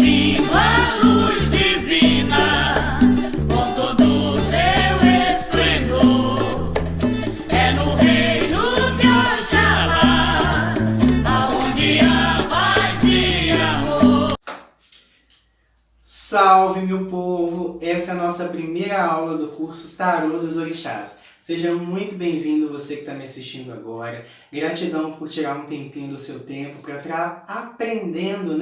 refletindo a luz divina, com todo o seu esplendor. É no reino de Oxalá, aonde há paz e amor. Salve, meu povo! Essa é a nossa primeira aula do curso Tarô dos Orixás. Seja muito bem-vindo você que está me assistindo agora. Gratidão por tirar um tempinho do seu tempo para estar aprendendo,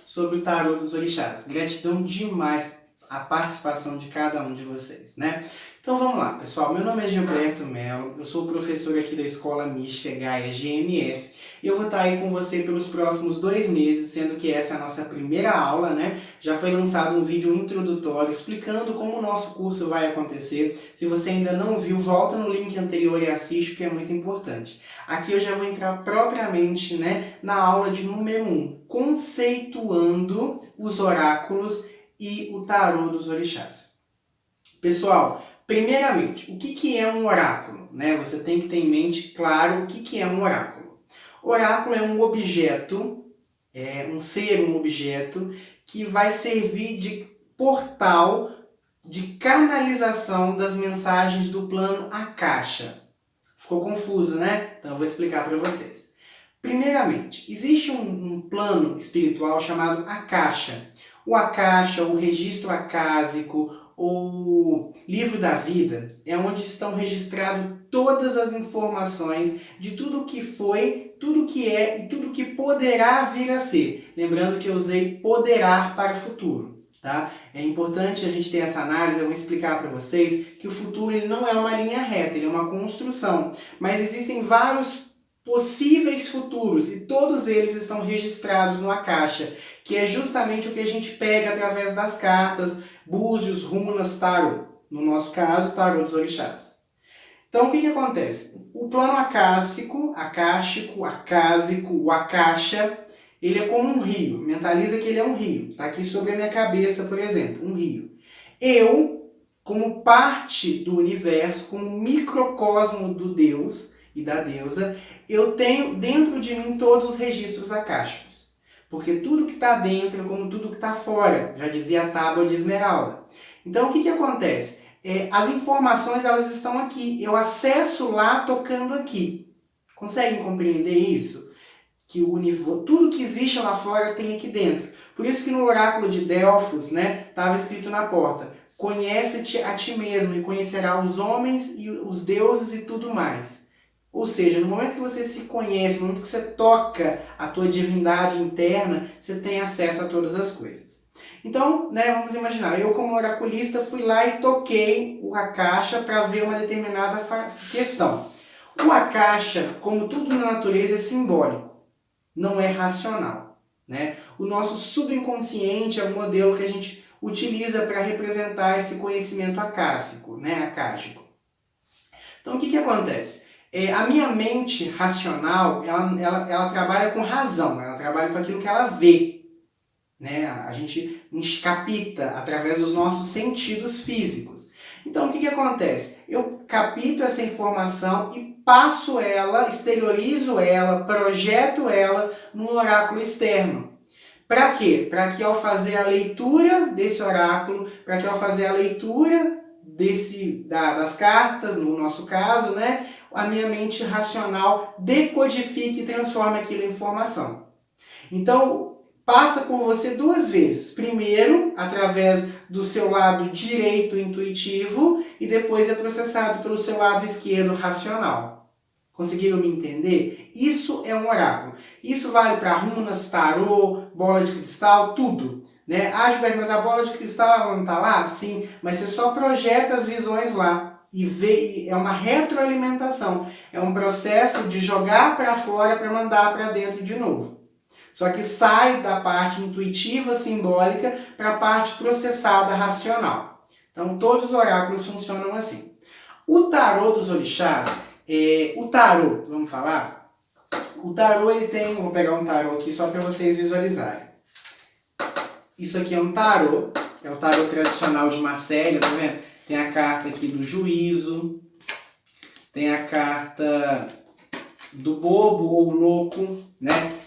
sobre o Tarô dos Orixás. Gratidão demais a participação de cada um de vocês, Então vamos lá, pessoal. Meu nome é Gilberto Melo, eu sou professor aqui da Escola Mística Gaia GMF e eu vou estar aí com você pelos próximos 2 meses, sendo que essa é a nossa primeira aula, Já foi lançado um vídeo introdutório explicando como o nosso curso vai acontecer. Se você ainda não viu, volta no link anterior e assiste, porque é muito importante. Aqui eu já vou entrar propriamente, na aula de número 1, conceituando os oráculos e o tarô dos orixás. Pessoal, primeiramente, o que é um oráculo? Você tem que ter em mente, claro, o que é um oráculo. Oráculo é um objeto, um objeto que vai servir de portal de canalização das mensagens do plano Akasha. Ficou confuso, Então eu vou explicar para vocês. Primeiramente, existe um plano espiritual chamado Akasha. O Akasha, o registro acásico, o livro da vida, é onde estão registradas todas as informações de tudo que foi, tudo que é e tudo que poderá vir a ser. Lembrando que eu usei poderá para o futuro, tá? É importante a gente ter essa análise. Eu vou explicar para vocês que o futuro ele não é uma linha reta, ele é uma construção. Mas existem vários possíveis futuros e todos eles estão registrados no Akasha, que é justamente o que a gente pega através das cartas, búzios, runas, tarô. No nosso caso, tarô dos orixás. Então, o que acontece? O plano acásico, o Akasha, ele é como um rio. Mentaliza que ele é um rio. Está aqui sobre a minha cabeça, por exemplo, um rio. Eu, como parte do universo, como microcosmo do Deus e da deusa, eu tenho dentro de mim todos os registros akáshicos. Porque tudo que está dentro é como tudo que está fora, já dizia a tábua de esmeralda. Então o que acontece? As informações elas estão aqui, eu acesso lá tocando aqui. Conseguem compreender isso? Que tudo que existe lá fora tem aqui dentro. Por isso que no oráculo de Delfos, estava escrito na porta: conhece-te a ti mesmo e conhecerá os homens e os deuses e tudo mais. Ou seja, no momento que você se conhece, no momento que você toca a tua divindade interna, você tem acesso a todas as coisas. Então, vamos imaginar, eu como oraculista fui lá e toquei o Akasha para ver uma determinada questão. O Akasha, como tudo na natureza, é simbólico, não é racional. O nosso subconsciente é o modelo que a gente utiliza para representar esse conhecimento acásico, akáshico. Então, o que acontece? A minha mente racional, ela trabalha com razão, ela trabalha com aquilo que ela vê. A gente capta através dos nossos sentidos físicos. Então, o que acontece? Eu capto essa informação e passo ela, exteriorizo ela, projeto ela num oráculo externo. Para quê? Para que ao fazer a leitura desse oráculo, para que ao fazer a leitura das cartas, no nosso caso, a minha mente racional decodifique e transforme aquilo em informação. Então, passa por você 2 vezes. Primeiro, através do seu lado direito intuitivo e depois é processado pelo seu lado esquerdo racional. Conseguiram me entender? Isso é um oráculo. Isso vale para runas, tarô, bola de cristal, tudo. Ah, Gilberto, mas a bola de cristal ela não está lá? Sim, mas você só projeta as visões lá e vê, é uma retroalimentação. É um processo de jogar para fora para mandar para dentro de novo. Só que sai da parte intuitiva, simbólica, para a parte processada, racional. Então, todos os oráculos funcionam assim. O tarô dos orixás, o tarô, vamos falar? O tarô, ele tem, vou pegar um tarô aqui só para vocês visualizarem. Isso aqui é um tarô, é o tarô tradicional de Marselha, tá vendo? Tem a carta aqui do juízo, tem a carta do bobo ou louco,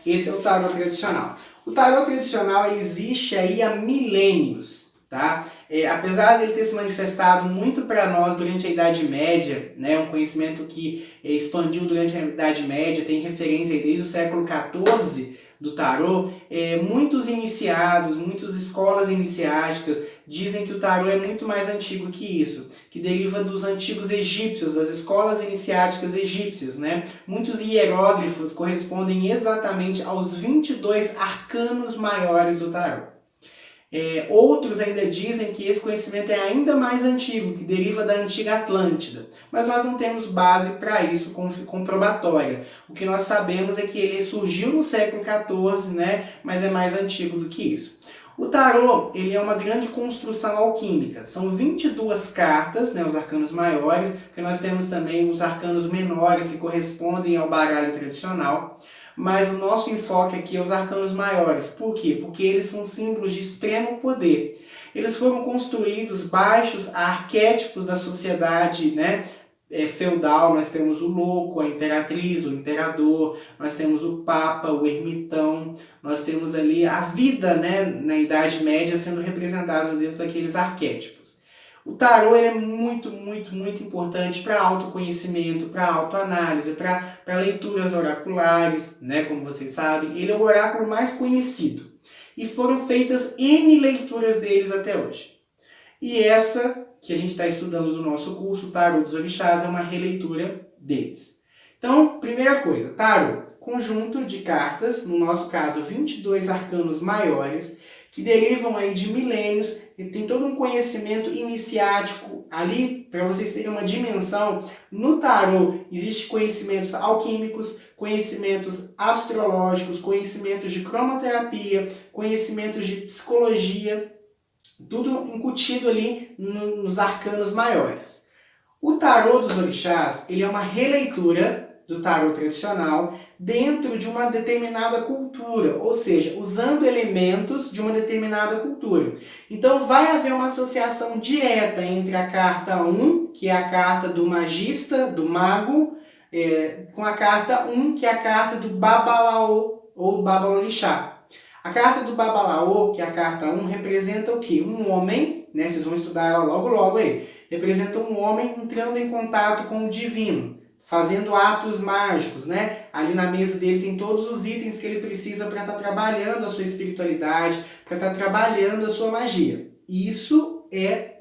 Esse é o tarô tradicional. O tarô tradicional ele existe aí há milênios, tá? Apesar dele ter se manifestado muito para nós durante a Idade Média, né, um conhecimento que expandiu durante a Idade Média, tem referência aí desde o século XIV do tarô, muitos iniciados, muitas escolas iniciáticas dizem que o tarô é muito mais antigo que isso, que deriva dos antigos egípcios, das escolas iniciáticas egípcias, né? Muitos hieróglifos correspondem exatamente aos 22 arcanos maiores do tarô. Outros ainda dizem que esse conhecimento é ainda mais antigo, que deriva da antiga Atlântida. Mas nós não temos base para isso comprobatória. O que nós sabemos é que ele surgiu no século XIV, né? Mas é mais antigo do que isso. O tarô ele é uma grande construção alquímica. São 22 cartas, né, os arcanos maiores, porque nós temos também os arcanos menores que correspondem ao baralho tradicional. Mas o nosso enfoque aqui é os arcanos maiores. Por quê? Porque eles são símbolos de extremo poder. Eles foram construídos baixos a arquétipos da sociedade, né, feudal. Nós temos o louco, a imperatriz, o imperador, nós temos o papa, o ermitão, nós temos ali a vida, né, na Idade Média sendo representada dentro daqueles arquétipos. O tarô ele é muito, muito, muito importante para autoconhecimento, para autoanálise, para leituras oraculares, né, como vocês sabem. Ele é o oráculo mais conhecido. E foram feitas N leituras deles até hoje. E essa que a gente está estudando no nosso curso, o Tarô dos Orixás, é uma releitura deles. Então, primeira coisa, tarô, conjunto de cartas, no nosso caso 22 arcanos maiores, que derivam aí de milênios, e tem todo um conhecimento iniciático ali, para vocês terem uma dimensão. No tarô existe conhecimentos alquímicos, conhecimentos astrológicos, conhecimentos de cromoterapia, conhecimentos de psicologia, tudo incutido ali nos arcanos maiores. O tarô dos orixás, ele é uma releitura do tarô tradicional dentro de uma determinada cultura, ou seja, usando elementos de uma determinada cultura. Então vai haver uma associação direta entre a carta 1, que é a carta do magista, do mago, com a carta 1, que é a carta do babalaô ou babalorixá. A carta do babalaô, que é a carta 1, representa o quê? Um homem, né? Vocês vão estudar ela logo aí. Representa um homem entrando em contato com o divino, fazendo atos mágicos, né? Ali na mesa dele tem todos os itens que ele precisa para estar trabalhando a sua espiritualidade, para estar trabalhando a sua magia. Isso é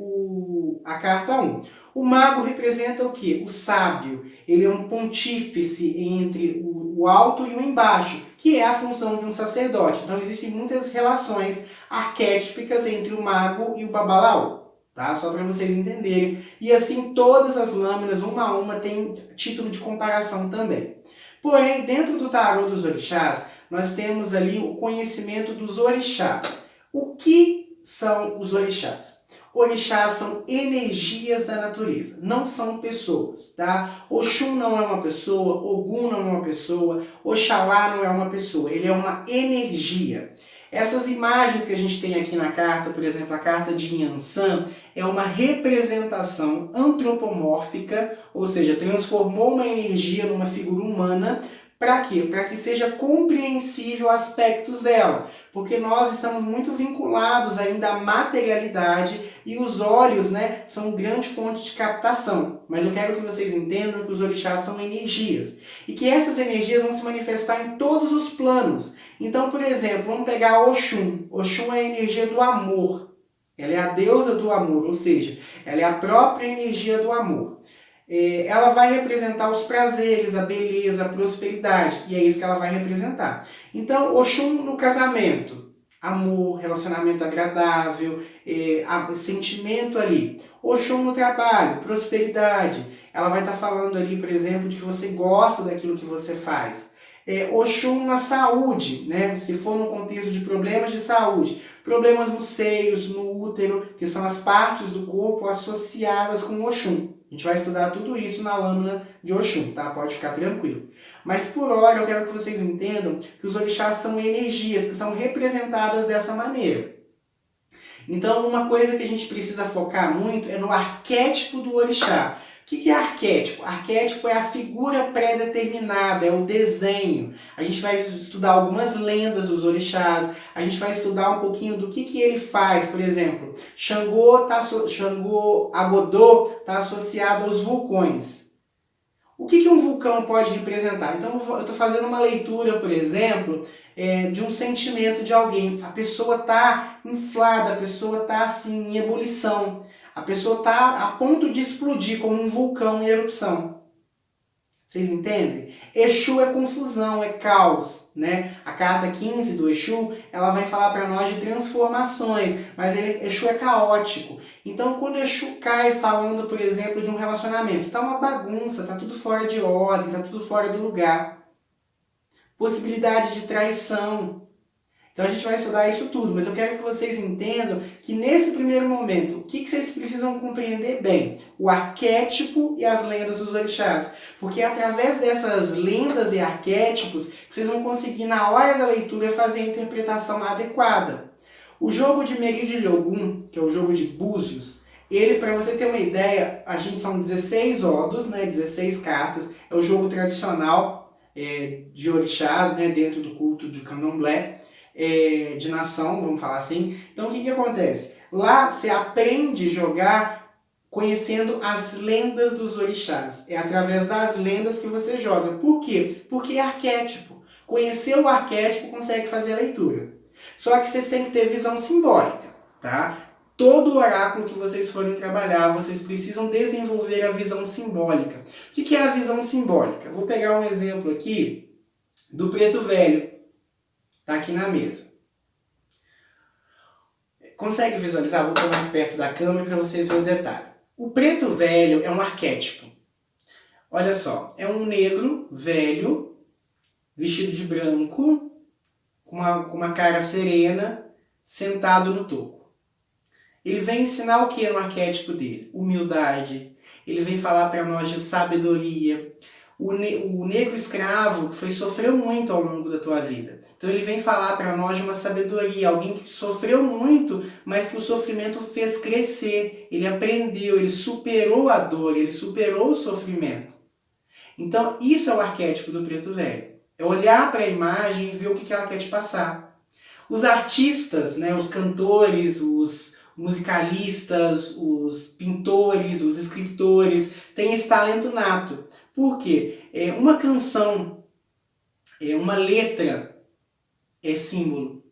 a carta 1. O mago representa o quê? O sábio. Ele é um pontífice entre o alto e o embaixo, que é a função de um sacerdote. Então existem muitas relações arquétipicas entre o mago e o babalaô. Tá? Só para vocês entenderem. E assim todas as lâminas, uma a uma, têm título de comparação também. Porém, dentro do tarô dos orixás, nós temos ali o conhecimento dos orixás. O que são os orixás? Orixás são energias da natureza, não são pessoas, tá? Oxum não é uma pessoa, Ogum não é uma pessoa, Oxalá não é uma pessoa, ele é uma energia. Essas imagens que a gente tem aqui na carta, por exemplo, a carta de Yansan, é uma representação antropomórfica, ou seja, transformou uma energia numa figura humana. Para quê? Para que seja compreensível aspectos dela. Porque nós estamos muito vinculados ainda à materialidade e os olhos, né, são grande fonte de captação. Mas eu quero que vocês entendam que os orixás são energias. E que essas energias vão se manifestar em todos os planos. Então, por exemplo, vamos pegar Oxum. Oxum é a energia do amor. Ela é a deusa do amor, ou seja, ela é a própria energia do amor. Ela vai representar os prazeres, a beleza, a prosperidade. E é isso que ela vai representar. Então, Oxum no casamento, amor, relacionamento agradável, sentimento ali. Oxum no trabalho, prosperidade. Ela vai estar falando ali, por exemplo, de que você gosta daquilo que você faz. Oxum na saúde, né? Se for num contexto de problemas de saúde, problemas nos seios, no útero, que são as partes do corpo associadas com Oxum. A gente vai estudar tudo isso na lâmina de Oxum, tá? Pode ficar tranquilo. Mas por hora eu quero que vocês entendam que os orixás são energias que são representadas dessa maneira. Então uma coisa que a gente precisa focar muito é no arquétipo do orixá. que é arquétipo? Arquétipo é a figura pré-determinada, é o desenho. A gente vai estudar algumas lendas dos orixás, a gente vai estudar um pouquinho do que ele faz. Por exemplo, Xangô Agodô está associado aos vulcões. O que um vulcão pode representar? Então eu estou fazendo uma leitura, por exemplo, de um sentimento de alguém. A pessoa está inflada, a pessoa está assim, em ebulição. A pessoa está a ponto de explodir como um vulcão em erupção. Vocês entendem? Exu é confusão, é caos, né? A carta 15 do Exu, ela vai falar para nós de transformações, mas Exu é caótico. Então, quando Exu cai falando, por exemplo, de um relacionamento, tá uma bagunça, tá tudo fora de ordem, tá tudo fora do lugar. Possibilidade de traição. Então a gente vai estudar isso tudo, mas eu quero que vocês entendam que nesse primeiro momento, o que vocês precisam compreender bem? O arquétipo e as lendas dos orixás. Porque é através dessas lendas e arquétipos que vocês vão conseguir, na hora da leitura, fazer a interpretação adequada. O jogo de Meri de Lhogum, que é o jogo de Búzios, ele, para você ter uma ideia, são 16 odos, né, 16 cartas, é o jogo tradicional de orixás, né, dentro do culto de candomblé. De nação, vamos falar assim. Então o que acontece? Lá você aprende a jogar conhecendo as lendas dos orixás. É através das lendas que você joga. Por quê? Porque é arquétipo. Conhecer o arquétipo consegue fazer a leitura. Só que vocês têm que ter visão simbólica, tá? Todo oráculo que vocês forem trabalhar, vocês precisam desenvolver a visão simbólica. O que é a visão simbólica? Vou pegar um exemplo aqui do Preto Velho. Está aqui na mesa. Consegue visualizar? Vou pôr mais perto da câmera para vocês verem o detalhe. O preto velho é um arquétipo. Olha só, é um negro velho, vestido de branco, com uma cara serena, sentado no toco. Ele vem ensinar o que no arquétipo dele? Humildade. Ele vem falar para nós de sabedoria. O negro escravo sofreu muito ao longo da tua vida. Então ele vem falar para nós de uma sabedoria, alguém que sofreu muito, mas que o sofrimento fez crescer. Ele aprendeu, ele superou a dor, ele superou o sofrimento. Então isso é o arquétipo do preto velho. É olhar para a imagem e ver o que ela quer te passar. Os artistas, né, os cantores, os musicalistas, os pintores, os escritores, têm esse talento nato. Por quê? Uma canção, uma letra é símbolo.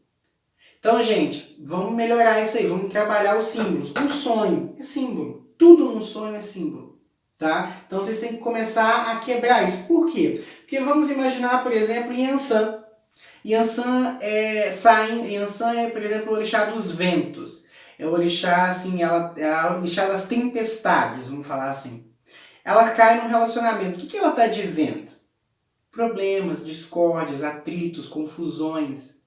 Então, gente, vamos melhorar isso aí, vamos trabalhar os símbolos. Um sonho é símbolo. Tudo num sonho é símbolo. Tá? Então, vocês têm que começar a quebrar isso. Por quê? Porque vamos imaginar, por exemplo, Yansan. Yansan é, por exemplo, o orixá dos ventos. É o orixá, assim, é o orixá das tempestades, vamos falar assim. Ela cai num relacionamento. O que ela está dizendo? Problemas, discórdias, atritos, confusões.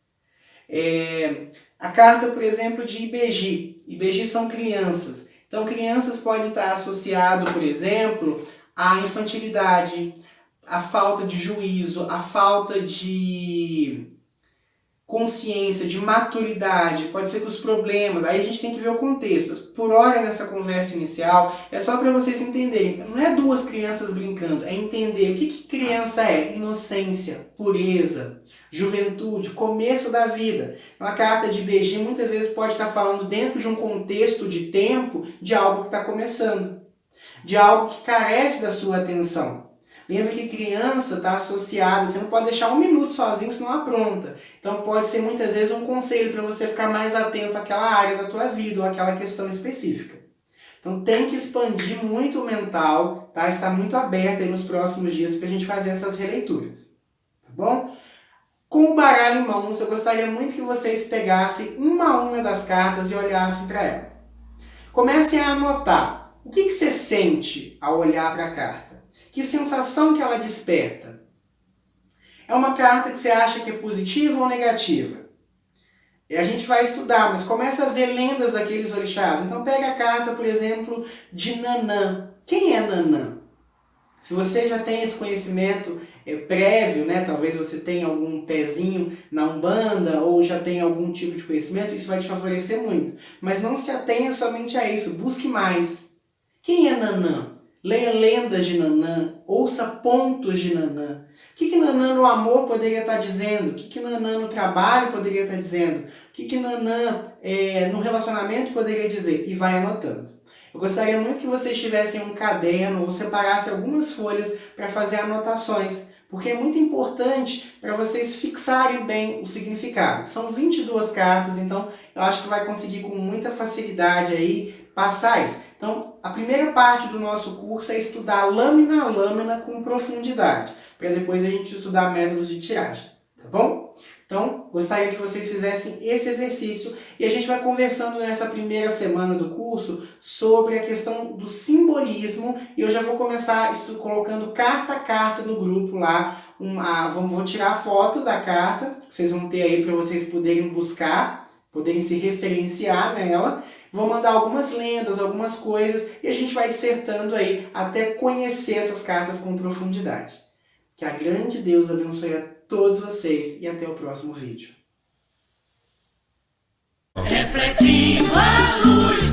A carta, por exemplo, de Ibeji. Ibeji são crianças. Então, crianças podem estar associado, por exemplo, à infantilidade, à falta de juízo, à falta de consciência, de maturidade, pode ser que os problemas, aí a gente tem que ver o contexto. Por hora, nessa conversa inicial, é só para vocês entenderem, não é duas crianças brincando, é entender o que criança é: inocência, pureza, juventude, começo da vida. Então, a carta de Ibeji muitas vezes pode estar falando dentro de um contexto de tempo de algo que está começando, de algo que carece da sua atenção. Lembra que criança está associada, você não pode deixar um minuto sozinho, senão apronta. Então pode ser muitas vezes um conselho para você ficar mais atento àquela área da tua vida ou àquela questão específica. Então tem que expandir muito o mental, tá? Está muito aberto aí nos próximos dias para a gente fazer essas releituras. Tá bom? Com o baralho em mãos, eu gostaria muito que vocês pegassem uma a uma das cartas e olhassem para ela. Comecem a anotar. O que você sente ao olhar para a carta? Que sensação que ela desperta? É uma carta que você acha que é positiva ou negativa? A gente vai estudar, mas começa a ver lendas daqueles orixás. Então pega a carta, por exemplo, de Nanã. Quem é Nanã? Se você já tem esse conhecimento prévio, né? Talvez você tenha algum pezinho na Umbanda ou já tenha algum tipo de conhecimento, isso vai te favorecer muito. Mas não se atenha somente a isso, busque mais. Quem é Nanã? leia lendas de Nanã, ouça pontos de Nanã. O que Nanã no amor poderia estar dizendo? O que Nanã no trabalho poderia estar dizendo? O que Nanã no relacionamento poderia dizer? E vai anotando. Eu gostaria muito que vocês tivessem um caderno ou separassem algumas folhas para fazer anotações, porque é muito importante para vocês fixarem bem o significado. São 22 cartas, então eu acho que vai conseguir com muita facilidade aí passar isso. Então, a primeira parte do nosso curso é estudar lâmina a lâmina com profundidade, para depois a gente estudar métodos de tiragem, tá bom? Então, gostaria que vocês fizessem esse exercício e a gente vai conversando nessa primeira semana do curso sobre a questão do simbolismo e eu já vou começar colocando carta a carta no grupo lá. Vou tirar a foto da carta, que vocês vão ter aí para vocês poderem buscar, poderem se referenciar nela. Vou mandar algumas lendas, algumas coisas e a gente vai dissertando aí até conhecer essas cartas com profundidade. Que a grande Deus abençoe a todos vocês e até o próximo vídeo. Refletindo a luz